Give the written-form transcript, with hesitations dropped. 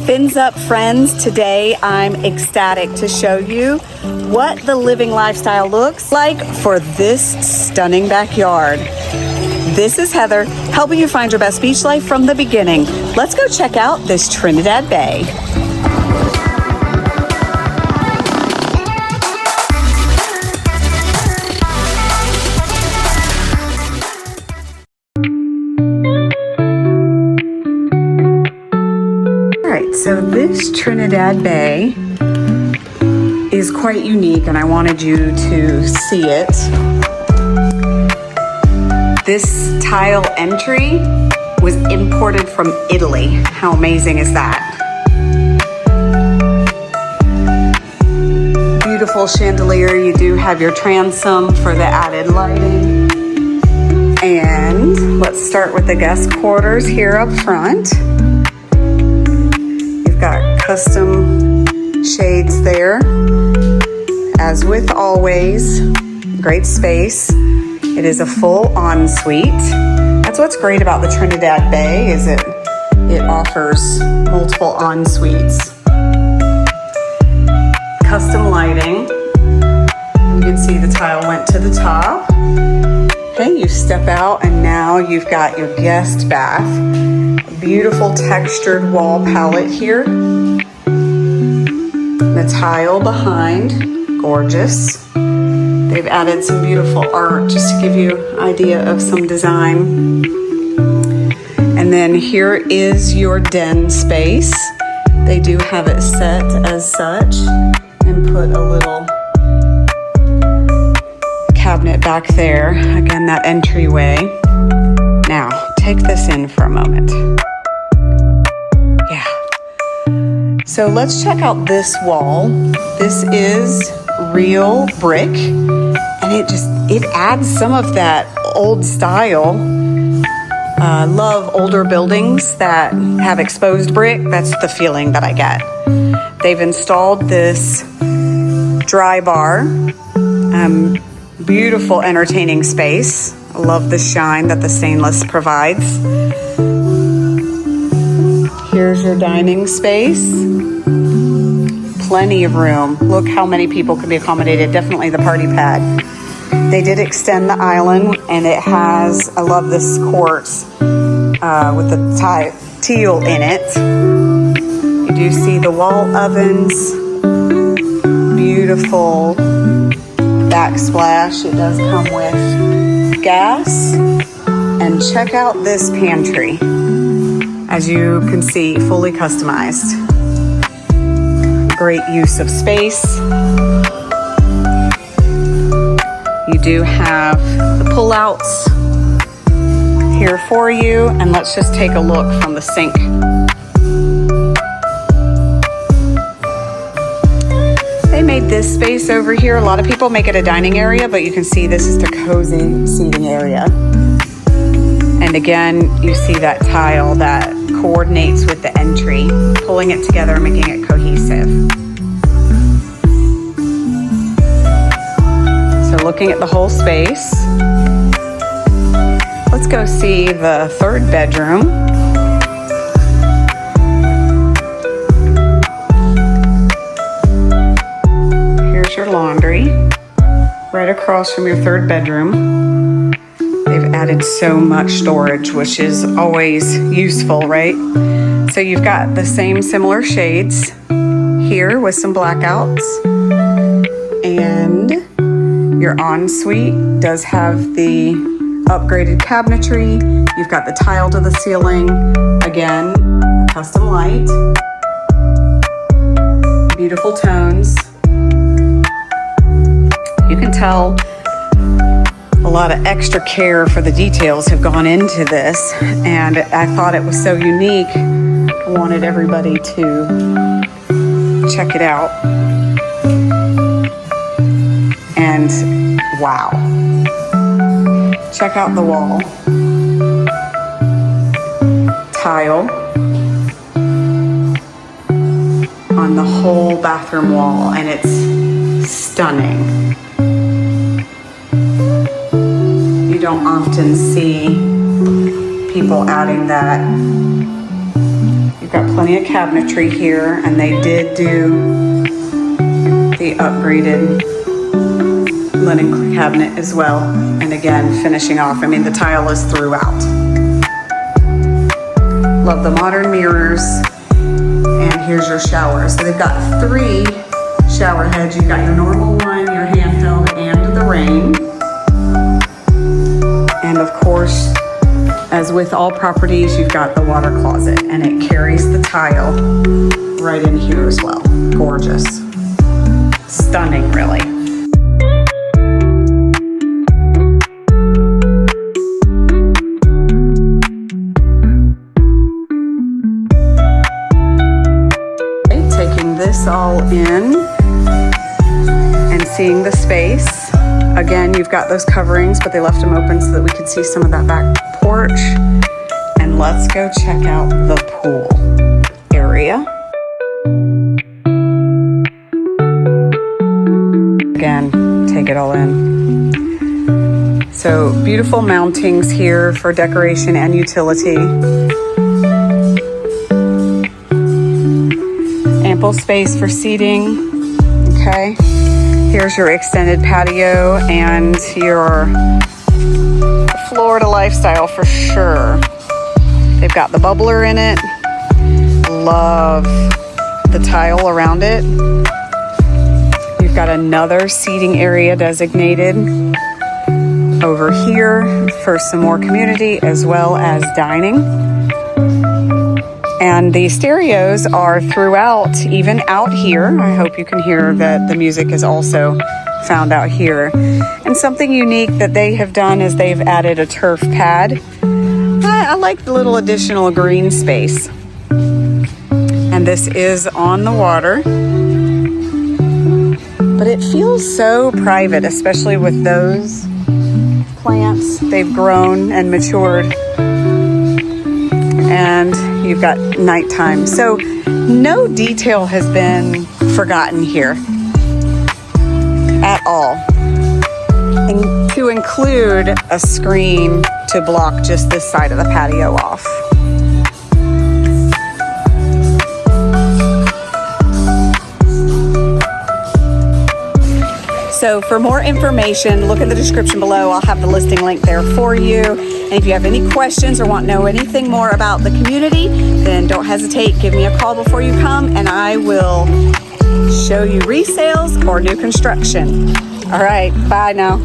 Fins up, friends. Today I'm ecstatic to show you what the living lifestyle looks like for this stunning backyard. This is Heather, helping you find your best beach life from the beginning. Let's go check out this Trinidad Bay. So this Trinidad Bay is quite unique and I wanted you to see it. This tile entry was imported from Italy. How amazing is that? Beautiful chandelier. You do have your transom for the added lighting. And let's start with the guest quarters here up front. Got custom shades there. As with always, great space. It is a full ensuite. That's what's great about the Trinidad Bay, is it offers multiple ensuites. Custom lighting. You can see the tile went to the top. Okay, you step out and now you've got your guest bath. Beautiful textured wall palette here. The tile behind, gorgeous. They've added some beautiful art just to give you an idea of some design. And then here is your den space. They do have it set as such and put a little cabinet back there. Again, that entryway. Now, take this in for a moment. Yeah. So let's check out this wall. This is real brick, and it adds some of that old style. Love older buildings that have exposed brick. That's the feeling that I get. They've installed this dry bar. Beautiful entertaining space. I love the shine that the stainless provides. Here's your dining space. Plenty of room. Look how many people can be accommodated. Definitely the party pad. They did extend the island, and it has, I love this quartz with the teal in it. You do see the wall ovens. Beautiful backsplash. It does come with gas. And check out this pantry. As you can see, fully customized. Great use of space. You do have the pull-outs here for you. And let's just take a look from the sink. They made this space over here. A lot of people make it a dining area, but you can see this is the cozy seating area. And again, you see that tile that coordinates with the entry, pulling it together, making it cohesive. So looking at the whole space, let's go see the third bedroom. Here's your laundry, right across from your third bedroom. They've added so much storage, which is always useful, right? So you've got the same similar shades here with some blackouts. And your ensuite does have the upgraded cabinetry. You've got the tile to the ceiling. Again, custom light. Beautiful tones. You can tell a lot of extra care for the details have gone into this, and I thought it was so unique. I wanted everybody to check it out. And wow. Check out the wall. Tile on the whole bathroom wall, and it's stunning. You don't often see people adding that. You've got plenty of cabinetry here, and they did do the upgraded linen cabinet as well. And again, finishing off, I mean, the tile is throughout. Love the modern mirrors. And here's your shower. So they've got 3 shower heads. You've got your normal one, your handheld, and the rain. And of course, as with all properties, you've got the water closet, and it carries the tile right in here as well. Gorgeous. Stunning, really. Okay, taking this all in and seeing the space. Again, you've got those coverings, but they left them open so that we could see some of that back porch. And let's go check out the pool area. Again, take it all in. So beautiful mountings here for decoration and utility. Ample space for seating. Okay. Here's your extended patio and your Florida lifestyle for sure. They've got the bubbler in it. Love the tile around it. You've got another seating area designated over here for some more community as well as dining. And the stereos are throughout, even out here. I hope you can hear that the music is also found out here. And something unique that they have done is they've added a turf pad. I like the little additional green space. And this is on the water. But it feels so private, especially with those plants. They've grown and matured. And you've got nighttime. So no detail has been forgotten here at all. And to include a screen to block just this side of the patio off. So for more information, look in the description below. I'll have the listing link there for you. And if you have any questions or want to know anything more about the community, then don't hesitate. Give me a call before you come and I will show you resales or new construction. All right, bye now.